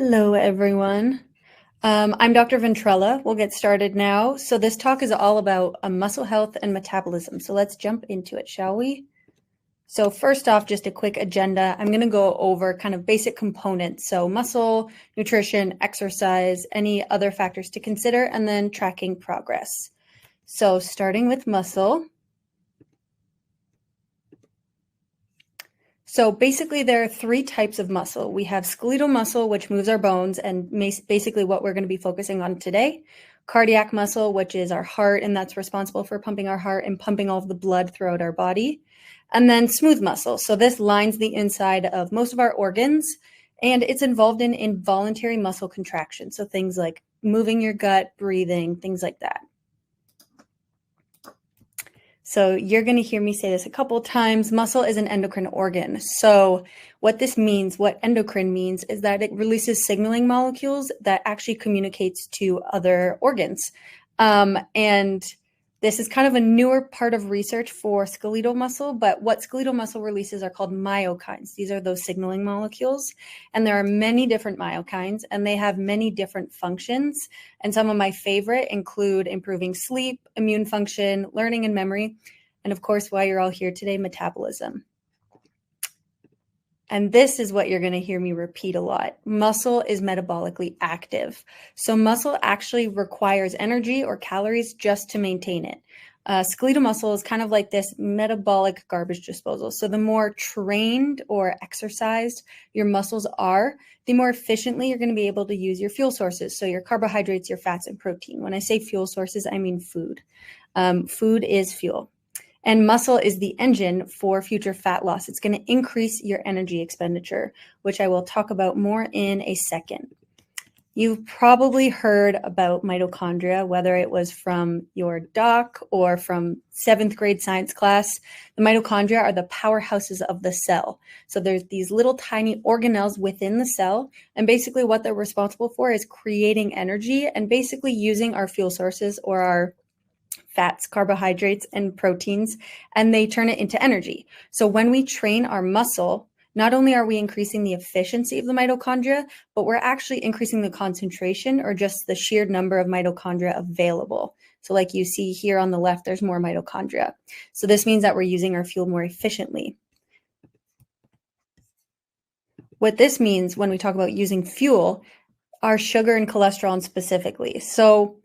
Hello, everyone. I'm Dr. Ventrella. We'll get started now. So this talk is all about muscle health and metabolism. So let's jump into it, shall we? So first off, just a quick agenda. I'm going to go over kind of basic components. So muscle, nutrition, exercise, any other factors to consider, and then tracking progress. So starting with muscle. So basically there are three types of muscle. We have skeletal muscle, which moves our bones and basically what we're going to be focusing on today. Cardiac muscle, which is our heart, and that's responsible for pumping our heart and pumping all of the blood throughout our body. And then smooth muscle. So this lines the inside of most of our organs, and it's involved in involuntary muscle contraction. So things like moving your gut, breathing, things like that. So you're going to hear me say this a couple of times. Muscle is an endocrine organ. So what this means, what endocrine means, is that it releases signaling molecules that actually communicates to other organs. And this is kind of a newer part of research for skeletal muscle, but what skeletal muscle releases are called myokines. These are those signaling molecules, and there are many different myokines, and they have many different functions. And some of my favorite include improving sleep, immune function, learning and memory, and of course, why you're all here today, metabolism. And this is what you're going to hear me repeat a lot. Muscle is metabolically active. So muscle actually requires energy or calories just to maintain it. Skeletal muscle is kind of like this metabolic garbage disposal. So the more trained or exercised your muscles are, the more efficiently you're going to be able to use your fuel sources. So your carbohydrates, your fats, and protein. When I say fuel sources, I mean food. Food is fuel. And muscle is the engine for future fat loss. It's going to increase your energy expenditure, which I will talk about more in a second. You've probably heard about mitochondria, whether it was from your doc or from 7th grade science class. The mitochondria are the powerhouses of the cell. So there's these little tiny organelles within the cell. And basically what they're responsible for is creating energy and basically using our fuel sources or our fats, carbohydrates, and proteins, and they turn it into energy. So when we train our muscle, not only are we increasing the efficiency of the mitochondria, but we're actually increasing the concentration or just the sheer number of mitochondria available. So like you see here on the left, there's more mitochondria. So this means that we're using our fuel more efficiently. What this means when we talk about using fuel are sugar and cholesterol specifically. So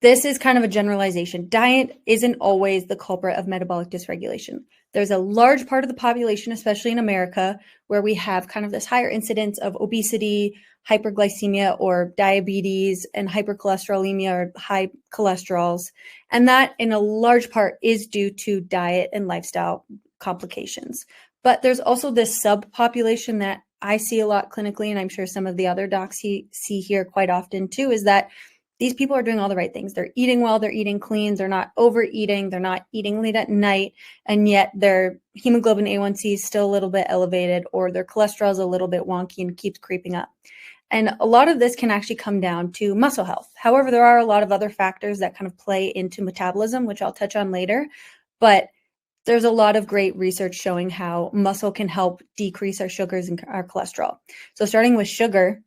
this is kind of a generalization. Diet isn't always the culprit of metabolic dysregulation. There's a large part of the population, especially in America, where we have kind of this higher incidence of obesity, hyperglycemia or diabetes, and hypercholesterolemia or high cholesterols. And that in a large part is due to diet and lifestyle complications. But there's also this subpopulation that I see a lot clinically, and I'm sure some of the other docs see here quite often too, is that these people are doing all the right things. They're eating well, they're eating clean, they're not overeating, they're not eating late at night, and yet their hemoglobin A1C is still a little bit elevated or their cholesterol is a little bit wonky and keeps creeping up. And a lot of this can actually come down to muscle health. However, there are a lot of other factors that kind of play into metabolism, which I'll touch on later. But there's a lot of great research showing how muscle can help decrease our sugars and our cholesterol. So starting with sugar,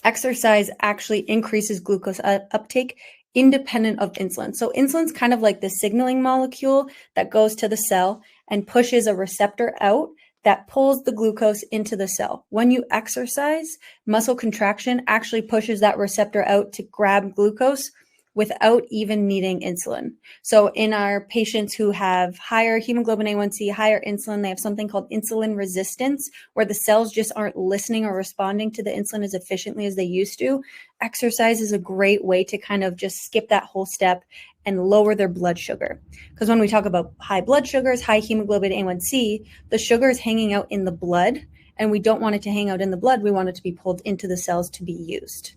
exercise actually increases glucose uptake independent of insulin. So insulin's kind of like the signaling molecule that goes to the cell and pushes a receptor out that pulls the glucose into the cell. When you exercise, muscle contraction actually pushes that receptor out to grab glucose without even needing insulin. So in our patients who have higher hemoglobin A1C, higher insulin, they have something called insulin resistance, where the cells just aren't listening or responding to the insulin as efficiently as they used to. Exercise is a great way to kind of just skip that whole step and lower their blood sugar. Because when we talk about high blood sugars, high hemoglobin A1C, the sugar is hanging out in the blood, and we don't want it to hang out in the blood. We want it to be pulled into the cells to be used.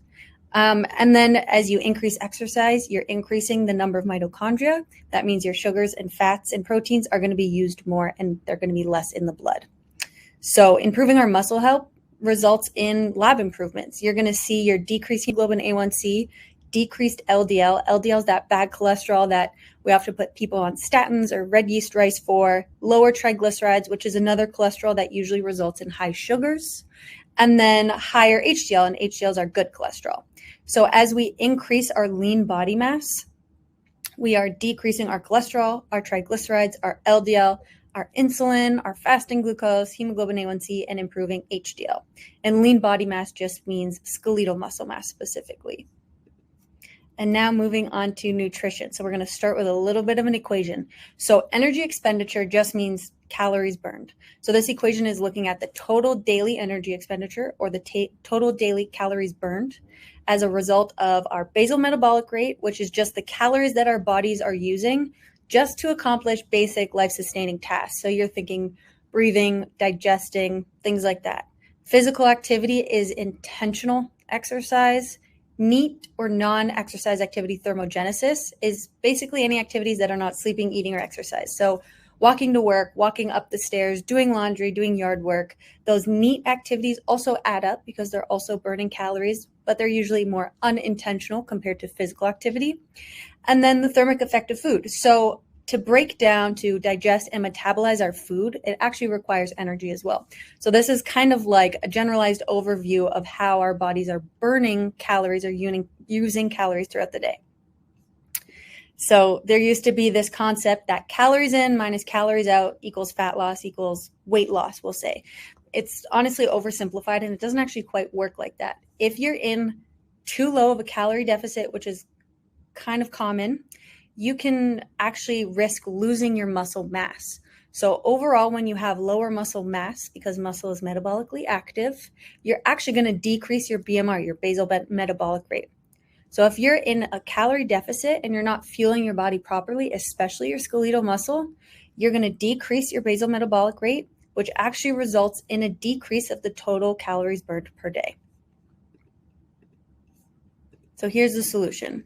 And then as you increase exercise, you're increasing the number of mitochondria. That means your sugars and fats and proteins are going to be used more and they're going to be less in the blood. So improving our muscle health results in lab improvements. You're going to see your decreased hemoglobin A1C, decreased LDL. LDL is that bad cholesterol that we have to put people on statins or red yeast rice for, lower triglycerides, which is another cholesterol that usually results in high sugars. and then higher HDL, and HDLs are good cholesterol. So as we increase our lean body mass, we are decreasing our cholesterol, our triglycerides, our LDL, our insulin, our fasting glucose, hemoglobin A1C, and improving HDL. And lean body mass just means skeletal muscle mass specifically. And now moving on to nutrition. So we're going to start with a little bit of an equation. So energy expenditure just means calories burned. So this equation is looking at the total daily energy expenditure, or the total daily calories burned, as a result of our basal metabolic rate, which is just the calories that our bodies are using just to accomplish basic life-sustaining tasks. So you're thinking breathing, digesting, things like that. Physical activity is intentional exercise. NEAT, or non-exercise activity thermogenesis, is basically any activities that are not sleeping, eating, or exercise. So walking to work, walking up the stairs, doing laundry, doing yard work, those NEAT activities also add up because they're also burning calories, but they're usually more unintentional compared to physical activity. And then the thermic effect of food. So to break down, to digest and metabolize our food, it actually requires energy as well. So this is kind of like a generalized overview of how our bodies are burning calories or using calories throughout the day. So there used to be this concept that calories in minus calories out equals fat loss equals weight loss, we'll say. It's honestly oversimplified, and it doesn't actually quite work like that. If you're in too low of a calorie deficit, which is kind of common, you can actually risk losing your muscle mass. So overall, when you have lower muscle mass, because muscle is metabolically active, you're actually going to decrease your BMR, your basal metabolic rate. So if you're in a calorie deficit and you're not fueling your body properly, especially your skeletal muscle, you're going to decrease your basal metabolic rate, which actually results in a decrease of the total calories burned per day. So here's the solution.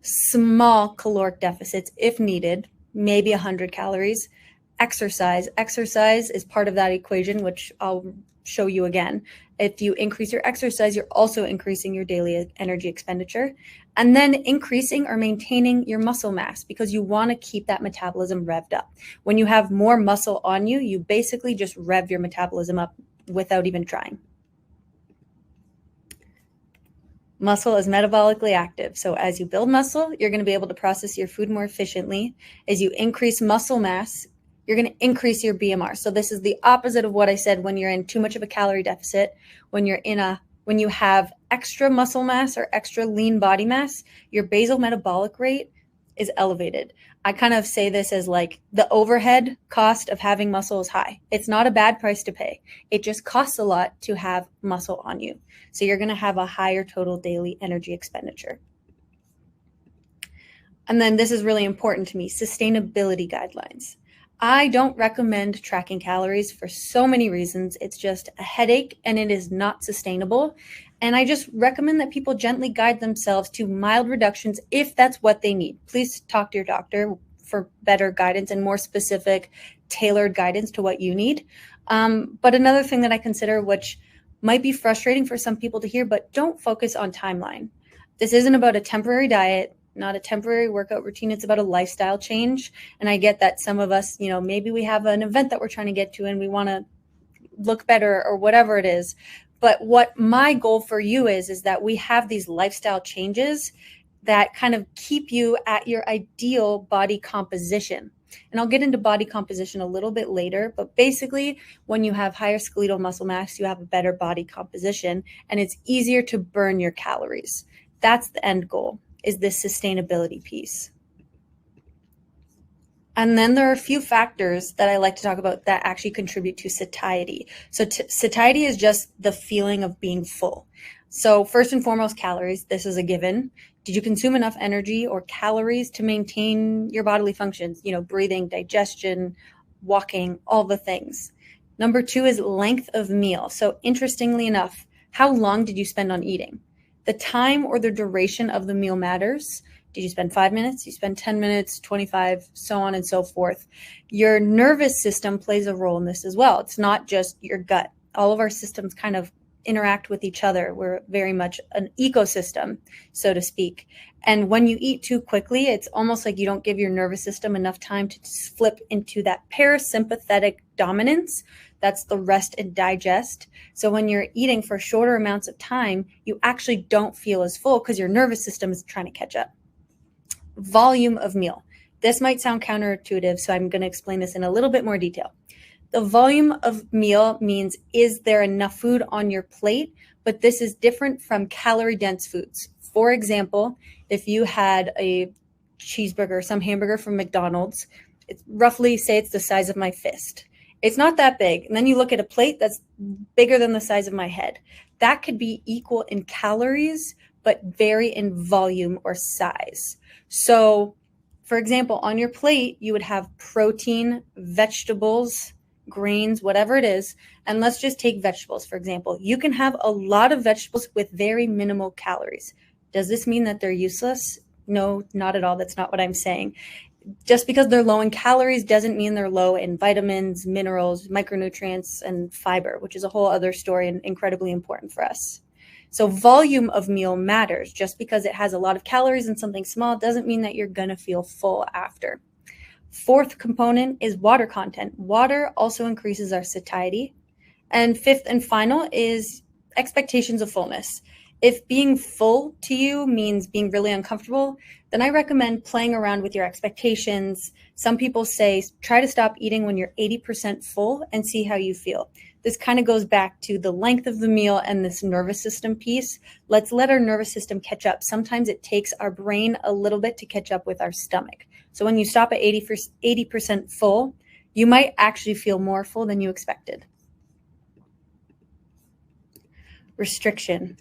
Small caloric deficits if needed, maybe 100 calories. Exercise is part of that equation, which I'll show you again. If you increase your exercise, you're also increasing your daily energy expenditure, and then increasing or maintaining your muscle mass, because you want to keep that metabolism revved up. When you have more muscle on you, you basically just rev your metabolism up without even trying. Muscle is metabolically active. So as you build muscle, you're going to be able to process your food more efficiently. As you increase muscle mass, you're going to increase your BMR. So this is the opposite of what I said when you're in too much of a calorie deficit. When you have extra muscle mass or extra lean body mass, your basal metabolic rate is elevated. I kind of say this as like the overhead cost of having muscle is high. It's not a bad price to pay. It just costs a lot to have muscle on you. So you're going to have a higher total daily energy expenditure. And then this is really important to me, sustainability guidelines. I don't recommend tracking calories for so many reasons. It's just a headache and it is not sustainable. And I just recommend that people gently guide themselves to mild reductions if that's what they need. Please talk to your doctor for better guidance and more specific, tailored guidance to what you need. But another thing that I consider, which might be frustrating for some people to hear, but don't focus on timeline. This isn't about a temporary diet, not a temporary workout routine. It's about a lifestyle change. And I get that some of us, maybe we have an event that we're trying to get to and we want to look better or whatever it is. But what my goal for you is that we have these lifestyle changes that kind of keep you at your ideal body composition. And I'll get into body composition a little bit later, but basically when you have higher skeletal muscle mass, you have a better body composition and it's easier to burn your calories. That's the end goal, is this sustainability piece. And then there are a few factors that I like to talk about that actually contribute to satiety. So satiety is just the feeling of being full. So first and foremost, calories. This is a given. Did you consume enough energy or calories to maintain your bodily functions? Breathing, digestion, walking, all the things. Number 2 is length of meal. So interestingly enough, how long did you spend on eating? The time or the duration of the meal matters. Did you spend 5 minutes? You spend 10 minutes, 25, so on and so forth. Your nervous system plays a role in this as well. It's not just your gut. All of our systems kind of interact with each other. We're very much an ecosystem, so to speak. And when you eat too quickly, it's almost like you don't give your nervous system enough time to flip into that parasympathetic dominance That's the rest and digest. So when you're eating for shorter amounts of time, you actually don't feel as full because your nervous system is trying to catch up. Volume of meal. This might sound counterintuitive, so I'm going to explain this in a little bit more detail. The volume of meal means, is there enough food on your plate? But this is different from calorie-dense foods. For example, if you had a cheeseburger, some hamburger from McDonald's, it's roughly, say it's the size of my fist. It's not that big. And then you look at a plate that's bigger than the size of my head. That could be equal in calories, but vary in volume or size. So, for example, on your plate, you would have protein, vegetables, grains, whatever it is. And let's just take vegetables, for example. You can have a lot of vegetables with very minimal calories. Does this mean that they're useless? No, not at all. That's not what I'm saying. Just because they're low in calories doesn't mean they're low in vitamins, minerals, micronutrients, and fiber, which is a whole other story and incredibly important for us. So volume of meal matters. Just because it has a lot of calories and something small doesn't mean that you're going to feel full after. Fourth component is water content. Water also increases our satiety. And fifth and final is expectations of fullness. If being full to you means being really uncomfortable, then I recommend playing around with your expectations. Some people say, try to stop eating when you're 80% full and see how you feel. This kind of goes back to the length of the meal and this nervous system piece. Let's let our nervous system catch up. Sometimes it takes our brain a little bit to catch up with our stomach. So when you stop at 80% full, you might actually feel more full than you expected. Restriction.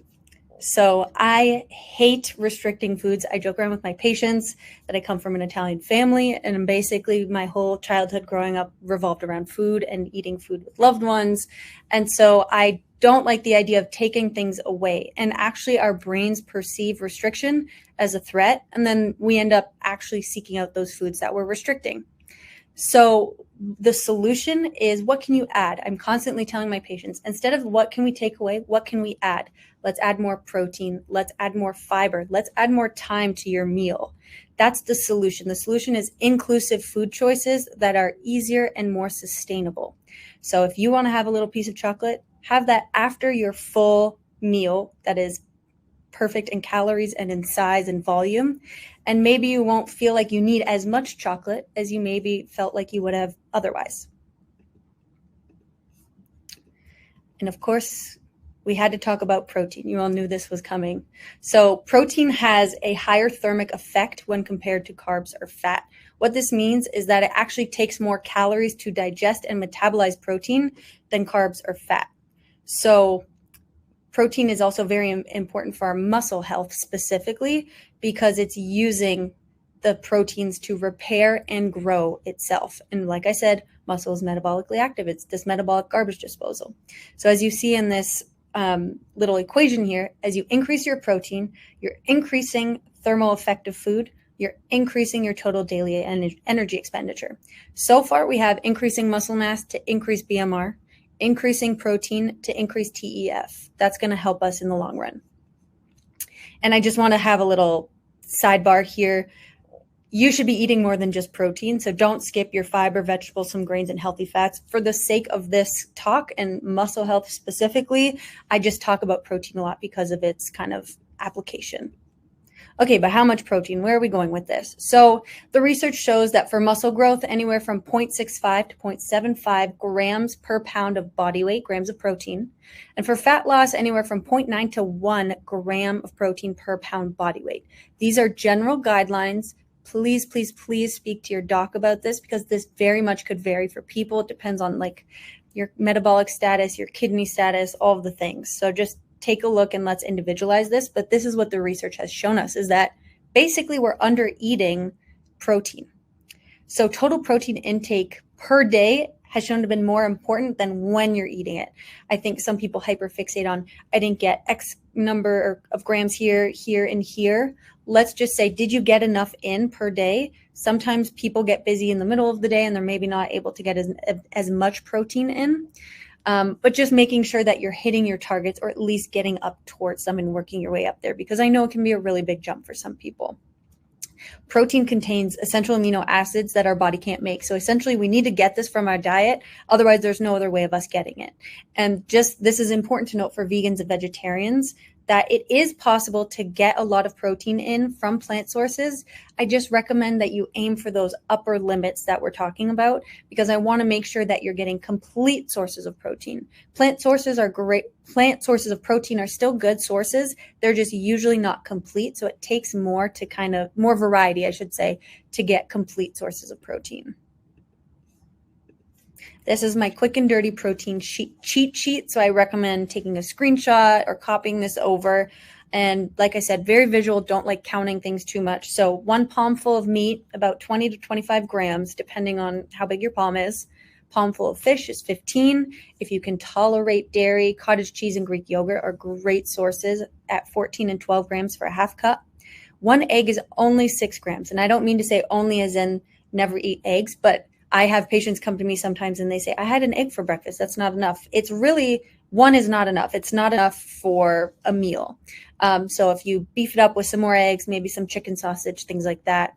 So I hate restricting foods. I joke around with my patients that I come from an Italian family, and basically my whole childhood growing up revolved around food and eating food with loved ones. And so I don't like the idea of taking things away. And actually our brains perceive restriction as a threat, and then we end up actually seeking out those foods that we're restricting. So the solution is, what can you add? I'm constantly telling my patients, instead of what can we take away, what can we add? Let's add more protein. Let's add more fiber. Let's add more time to your meal. That's the solution. The solution is inclusive food choices that are easier and more sustainable. So if you want to have a little piece of chocolate, have that after your full meal that is perfect in calories and in size and volume. And maybe you won't feel like you need as much chocolate as you maybe felt like you would have otherwise. And of course, we had to talk about protein. You all knew this was coming. So protein has a higher thermic effect when compared to carbs or fat. What this means is that it actually takes more calories to digest and metabolize protein than carbs or fat. So protein is also very important for our muscle health specifically, because it's using the proteins to repair and grow itself. And like I said, muscle is metabolically active. It's this metabolic garbage disposal. So as you see in this little equation here, as you increase your protein, you're increasing thermal effect of food, you're increasing your total daily energy expenditure. So far, we have increasing muscle mass to increase BMR, increasing protein to increase TEF. That's going to help us in the long run. And I just want to have a little sidebar here. You should be eating more than just protein. So don't skip your fiber, vegetables, some grains, and healthy fats. For the sake of this talk and muscle health specifically, I just talk about protein a lot because of its kind of application. Okay, but how much protein? Where are we going with this? So the research shows that for muscle growth, anywhere from 0.65 to 0.75 grams per pound of body weight, grams of protein. And for fat loss, anywhere from 0.9 to 1 gram of protein per pound body weight. These are general guidelines. Please, please, please speak to your doc about this, because this very much could vary for people. It depends on like your metabolic status, your kidney status, all of the things. So just take a look and let's individualize this. But this is what the research has shown us, is that basically we're under eating protein. So total protein intake per day has shown to be more important than when you're eating it. I think some people hyperfixate on, I didn't get X number of grams here, here, and here. Let's just say, did you get enough in per day? Sometimes people get busy in the middle of the day and they're maybe not able to get as much protein in. But just making sure that you're hitting your targets, or at least getting up towards them and working your way up there, because I know it can be a really big jump for some people. Protein contains essential amino acids that our body can't make. So essentially, we need to get this from our diet. Otherwise, there's no other way of us getting it. And just this is important to note for vegans and vegetarians, that it is possible to get a lot of protein in from plant sources. I just recommend that you aim for those upper limits that we're talking about, because I want to make sure that you're getting complete sources of protein. Plant sources are great. Plant sources of protein are still good sources. They're just usually not complete. So it takes more to more variety, I should say, to get complete sources of protein. This is my quick and dirty protein cheat sheet. So I recommend taking a screenshot or copying this over. And like I said, very visual, don't like counting things too much. So 1 palmful of meat, about 20 to 25 grams, depending on how big your palm is. Palmful of fish is 15. If you can tolerate dairy, cottage cheese and Greek yogurt are great sources at 14 and 12 grams for a half cup. 1 egg is only 6 grams. And I don't mean to say only as in never eat eggs, but I have patients come to me sometimes and they say, I had an egg for breakfast. That's not enough. It's really, 1 is not enough. It's not enough for a meal. So if you beef it up with some more eggs, maybe some chicken sausage, things like that.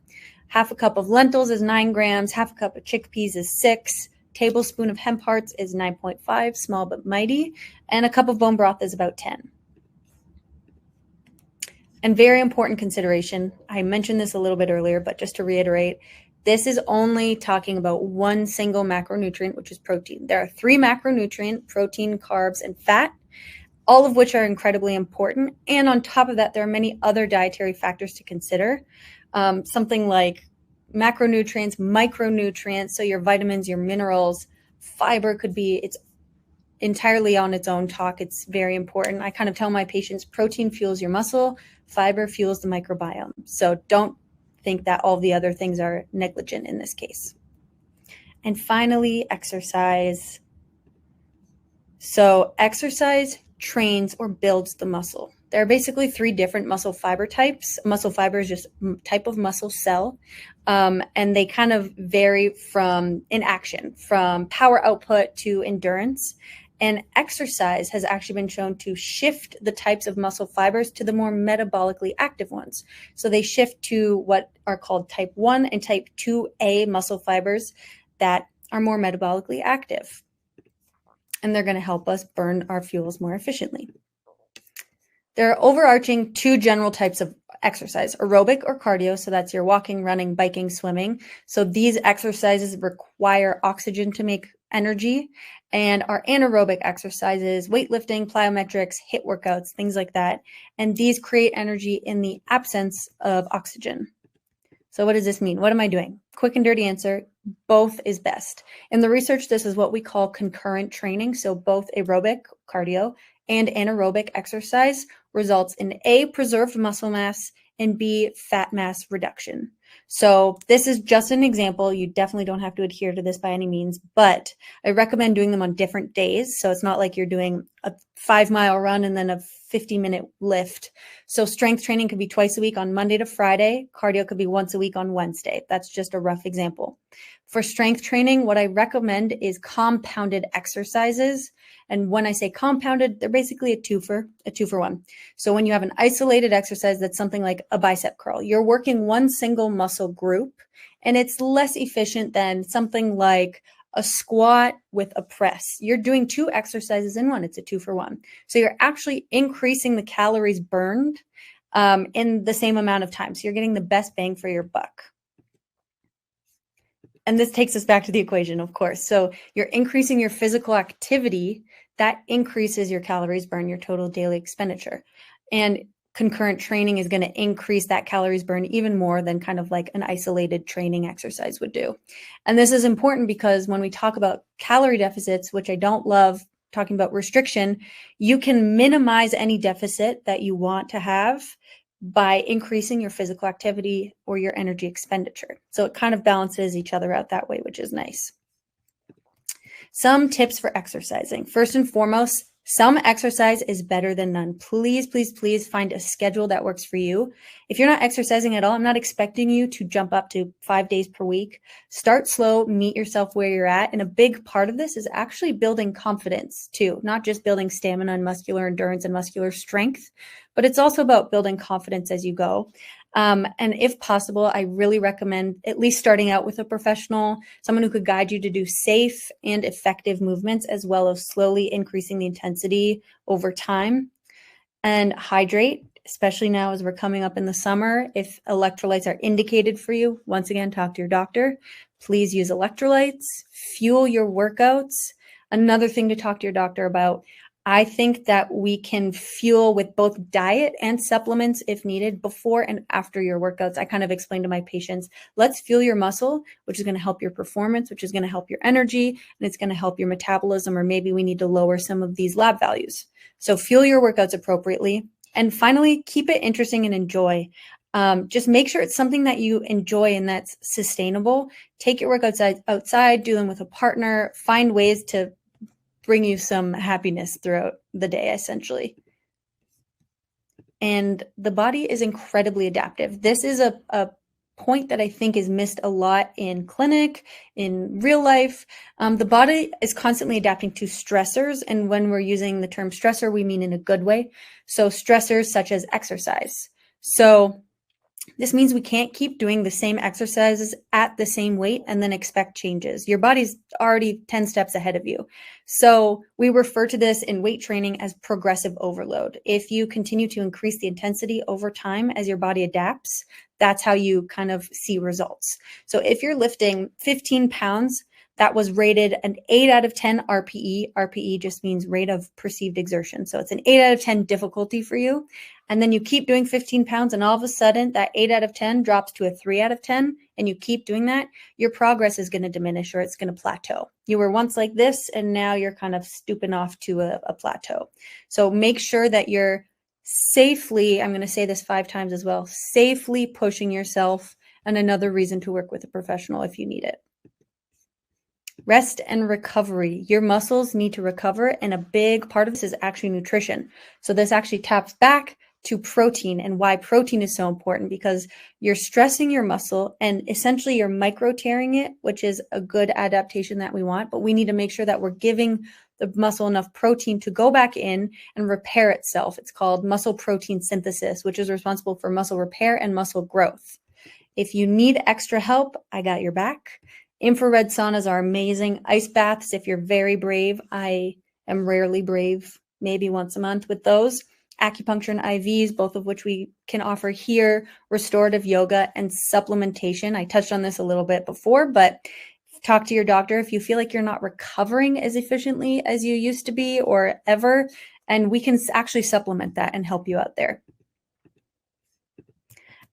Half a cup of lentils is 9 grams. Half a cup of chickpeas is 6. Tablespoon of hemp hearts is 9.5, small but mighty. And a cup of bone broth is about 10. And very important consideration, I mentioned this a little bit earlier, but just to reiterate, this is only talking about one single macronutrient, which is protein. There are 3 macronutrients: protein, carbs, and fat, all of which are incredibly important. And on top of that, there are many other dietary factors to consider. Something like macronutrients, micronutrients, so your vitamins, your minerals, fiber could be, it's entirely on its own talk. It's very important. I kind of tell my patients, protein fuels your muscle, fiber fuels the microbiome. So don't think that all the other things are negligent in this case. And finally, exercise. So exercise trains or builds the muscle. There are basically 3 different muscle fiber types. Muscle fiber is just type of muscle cell. And they kind of vary in action, from power output to endurance. And exercise has actually been shown to shift the types of muscle fibers to the more metabolically active ones. So they shift to what are called type 1 and type 2A muscle fibers that are more metabolically active. And they're going to help us burn our fuels more efficiently. There are overarching 2 general types of exercise: aerobic or cardio. So that's your walking, running, biking, swimming. So these exercises require oxygen to make energy, and our anaerobic exercises, weightlifting, plyometrics, HIIT workouts, things like that. And these create energy in the absence of oxygen. So what does this mean? What am I doing? Quick and dirty answer, both is best. In the research, this is what we call concurrent training. So both aerobic, cardio, and anaerobic exercise results in A, preserved muscle mass, and B, fat mass reduction. So this is just an example. You definitely don't have to adhere to this by any means, but I recommend doing them on different days. So it's not like you're doing a 5-mile run and then a 50-minute lift. So strength training could be twice a week on Monday to Friday. Cardio could be once a week on Wednesday. That's just a rough example. For strength training, what I recommend is compounded exercises. And when I say compounded, they're basically a two for one. So when you have an isolated exercise, that's something like a bicep curl, you're working one single muscle group, and it's less efficient than something like a squat with a press. You're doing 2 exercises in one. It's a 2 for 1. So you're actually increasing the calories burned in the same amount of time. So you're getting the best bang for your buck. And this takes us back to the equation, of course. So you're increasing your physical activity. That increases your calories burned, your total daily expenditure. And concurrent training is going to increase that calories burned even more than kind of like an isolated training exercise would do. And this is important because when we talk about calorie deficits, which I don't love talking about restriction, you can minimize any deficit that you want to have by increasing your physical activity or your energy expenditure. So it kind of balances each other out that way, which is nice. Some tips for exercising. First and foremost, some exercise is better than none. Please, please, please find a schedule that works for you. If you're not exercising at all, I'm not expecting you to jump up to 5 days per week. Start slow, meet yourself where you're at. And a big part of this is actually building confidence too, not just building stamina and muscular endurance and muscular strength, but it's also about building confidence as you go. And if possible, I really recommend at least starting out with a professional, someone who could guide you to do safe and effective movements, as well as slowly increasing the intensity over time. And hydrate, especially now as we're coming up in the summer. If electrolytes are indicated for you, once again, talk to your doctor. Please use electrolytes, fuel your workouts. Another thing to talk to your doctor about, I think that we can fuel with both diet and supplements if needed before and after your workouts. I kind of explain to my patients, let's fuel your muscle, which is going to help your performance, which is going to help your energy, and it's going to help your metabolism, or maybe we need to lower some of these lab values. So fuel your workouts appropriately. And finally, keep it interesting and enjoy. Just make sure it's something that you enjoy and that's sustainable. Take your workouts outside, do them with a partner, find ways to bring you some happiness throughout the day, essentially. And the body is incredibly adaptive. This is a point that I think is missed a lot in clinic, in real life. The body is constantly adapting to stressors. And when we're using the term stressor, we mean in a good way. So stressors such as exercise. So this means we can't keep doing the same exercises at the same weight and then expect changes. Your body's already 10 steps ahead of you. So we refer to this in weight training as progressive overload. If you continue to increase the intensity over time as your body adapts, that's how you kind of see results. So if you're lifting 15 pounds, that was rated an 8 out of 10 RPE. RPE just means rate of perceived exertion. So it's an 8 out of 10 difficulty for you. And then you keep doing 15 pounds and all of a sudden that 8 out of 10 drops to a 3 out of 10 and you keep doing that, your progress is going to diminish or it's going to plateau. You were once like this and now you're kind of stooping off to a plateau. So make sure that you're safely, I'm going to say this 5 times as well, safely pushing yourself, and another reason to work with a professional if you need it. Rest and recovery. Your muscles need to recover, and a big part of this is actually nutrition. So this actually taps back to protein and why protein is so important, because you're stressing your muscle and essentially you're micro tearing it, which is a good adaptation that we want, but we need to make sure that we're giving the muscle enough protein to go back in and repair itself. It's called muscle protein synthesis, which is responsible for muscle repair and muscle growth. If you need extra help, I got your back. Infrared saunas are amazing. Ice baths, if you're very brave. I am rarely brave, maybe once a month with those. Acupuncture and IVs, both of which we can offer here. Restorative yoga and supplementation. I touched on this a little bit before, but talk to your doctor if you feel like you're not recovering as efficiently as you used to be or ever, and we can actually supplement that and help you out there.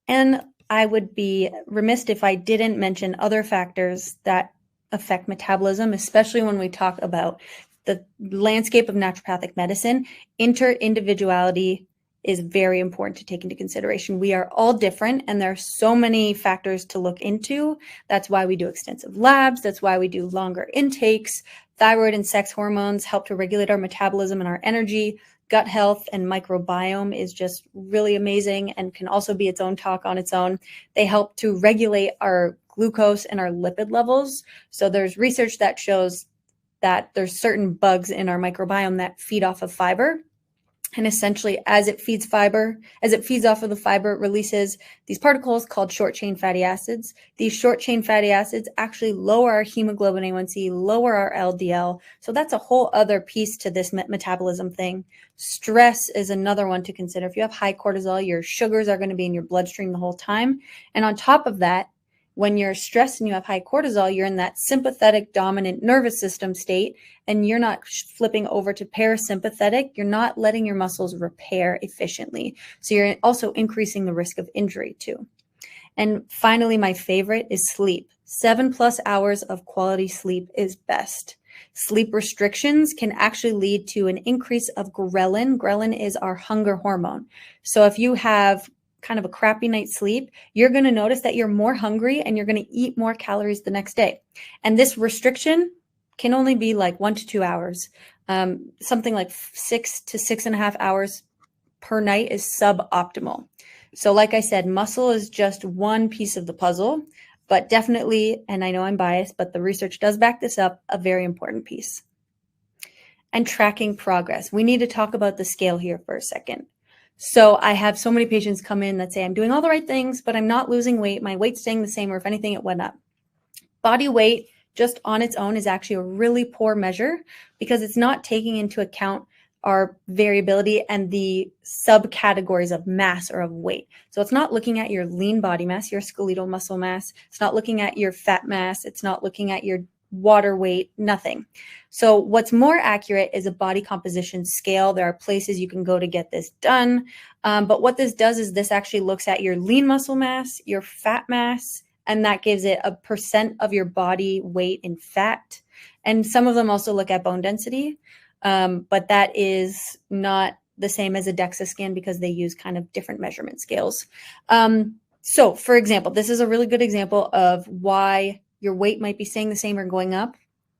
And I would be remiss if I didn't mention other factors that affect metabolism, especially when we talk about the landscape of naturopathic medicine. Interindividuality is very important to take into consideration. We are all different, and there are so many factors to look into. That's why we do extensive labs. That's why we do longer intakes. Thyroid and sex hormones help to regulate our metabolism and our energy. Gut health and microbiome is just really amazing and can also be its own talk on its own. They help to regulate our glucose and our lipid levels. So there's research that shows that there's certain bugs in our microbiome that feed off of fiber. And essentially, as it feeds off of the fiber, it releases these particles called short-chain fatty acids. These short-chain fatty acids actually lower our hemoglobin A1C, lower our LDL. So that's a whole other piece to this metabolism thing. Stress is another one to consider. If you have high cortisol, your sugars are going to be in your bloodstream the whole time. And on top of that, when you're stressed and you have high cortisol, you're in that sympathetic dominant nervous system state, and you're not flipping over to parasympathetic. You're not letting your muscles repair efficiently. So you're also increasing the risk of injury too. And finally, my favorite is sleep. 7+ hours of quality sleep is best. Sleep restrictions can actually lead to an increase of ghrelin. Ghrelin is our hunger hormone. So if you have kind of a crappy night's sleep, you're going to notice that you're more hungry and you're going to eat more calories the next day. And this restriction can only be like 1 to 2 hours. Something like 6 to 6.5 hours per night is suboptimal. So like I said, muscle is just one piece of the puzzle, but definitely, and I know I'm biased, but the research does back this up, a very important piece. And tracking progress. We need to talk about the scale here for a second. So I have so many patients come in that say, I'm doing all the right things, but I'm not losing weight. My weight's staying the same, or if anything, it went up. Body weight just on its own is actually a really poor measure because it's not taking into account our variability and the subcategories of mass or of weight. So it's not looking at your lean body mass, your skeletal muscle mass. It's not looking at your fat mass. It's not looking at your water weight, nothing. So what's more accurate is a body composition scale. There are places you can go to get this done. But what this does is this actually looks at your lean muscle mass, your fat mass, and that gives it a percent of your body weight in fat. And some of them also look at bone density, but that is not the same as a DEXA scan because they use kind of different measurement scales. So for example, this is a really good example of why your weight might be staying the same or going up,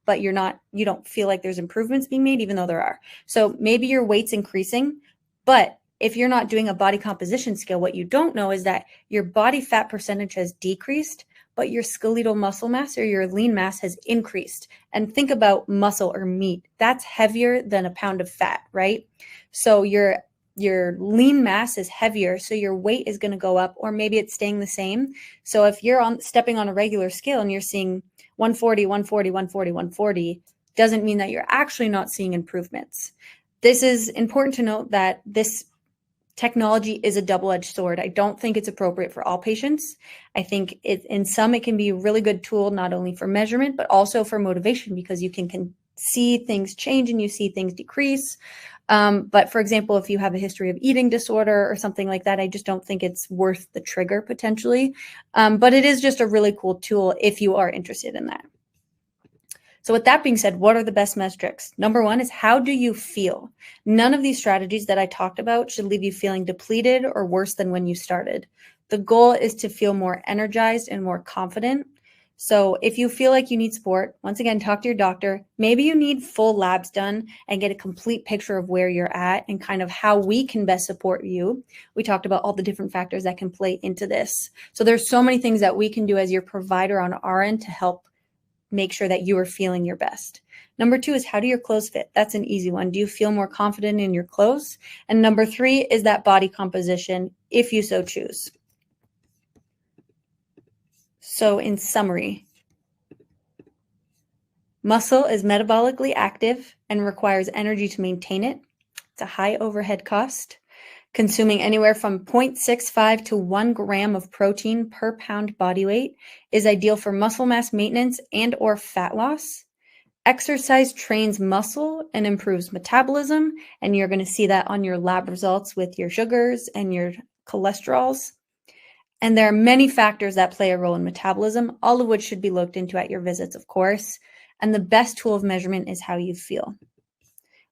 but you don't feel like there's improvements being made, even though there are. So maybe your weight's increasing, but if you're not doing a body composition scale, what you don't know is that your body fat percentage has decreased, but your skeletal muscle mass or your lean mass has increased. And think about muscle or meat. That's heavier than a pound of fat, right? So your lean mass is heavier, so your weight is going to go up, or maybe it's staying the same. So if you're stepping on a regular scale and you're seeing 140, 140, 140, 140, doesn't mean that you're actually not seeing improvements. This is important to note that this technology is a double-edged sword. I don't think it's appropriate for all patients. I think in some it can be a really good tool, not only for measurement, but also for motivation, because you can see things change and you see things decrease. But for example, if you have a history of eating disorder or something like that, I just don't think it's worth the trigger potentially. But it is just a really cool tool if you are interested in that. So with that being said, what are the best metrics? Number one is, how do you feel? None of these strategies that I talked about should leave you feeling depleted or worse than when you started. The goal is to feel more energized and more confident. So if you feel like you need support, once again, talk to your doctor. Maybe you need full labs done and get a complete picture of where you're at and kind of how we can best support you. We talked about all the different factors that can play into this. So there's so many things that we can do as your provider on our end to help make sure that you are feeling your best. Number two is, how do your clothes fit? That's an easy one. Do you feel more confident in your clothes? And number three is that body composition, if you so choose. So in summary, muscle is metabolically active and requires energy to maintain it. It's a high overhead cost. Consuming anywhere from 0.65 to 1 gram of protein per pound body weight is ideal for muscle mass maintenance and or fat loss. Exercise trains muscle and improves metabolism, and you're going to see that on your lab results with your sugars and your cholesterols. And there are many factors that play a role in metabolism, all of which should be looked into at your visits, of course. And the best tool of measurement is how you feel.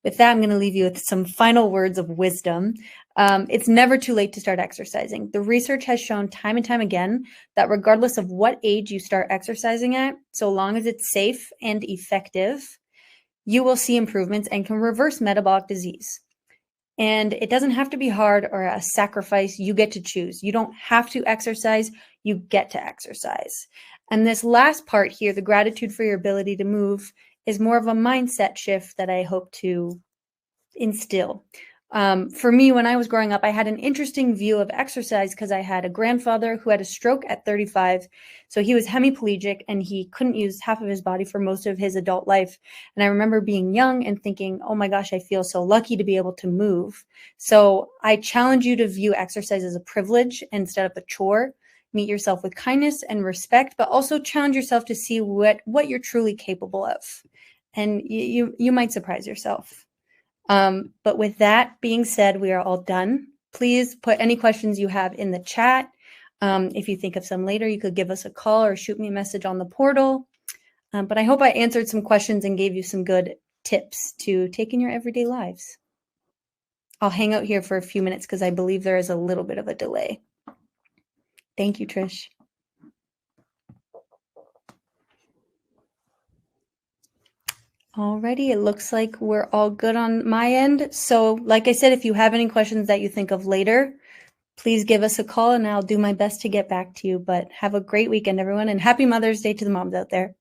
With that, I'm going to leave you with some final words of wisdom. It's never too late to start exercising. The research has shown time and time again that regardless of what age you start exercising at, so long as it's safe and effective, you will see improvements and can reverse metabolic disease. And it doesn't have to be hard or a sacrifice. You get to choose. You don't have to exercise. You get to exercise. And this last part here, the gratitude for your ability to move, is more of a mindset shift that I hope to instill. For me, when I was growing up, I had an interesting view of exercise because I had a grandfather who had a stroke at 35. So he was hemiplegic and he couldn't use half of his body for most of his adult life. And I remember being young and thinking, oh my gosh, I feel so lucky to be able to move. So I challenge you to view exercise as a privilege instead of a chore. Meet yourself with kindness and respect, but also challenge yourself to see what you're truly capable of. And you might surprise yourself. But with that being said, we are all done. Please put any questions you have in the chat. If you think of some later, you could give us a call or shoot me a message on the portal. But I hope I answered some questions and gave you some good tips to take in your everyday lives. I'll hang out here for a few minutes because I believe there is a little bit of a delay. Thank you, Trish. Alrighty, it looks like we're all good on my end. So like I said, if you have any questions that you think of later, please give us a call and I'll do my best to get back to you. But have a great weekend, everyone, and happy Mother's Day to the moms out there.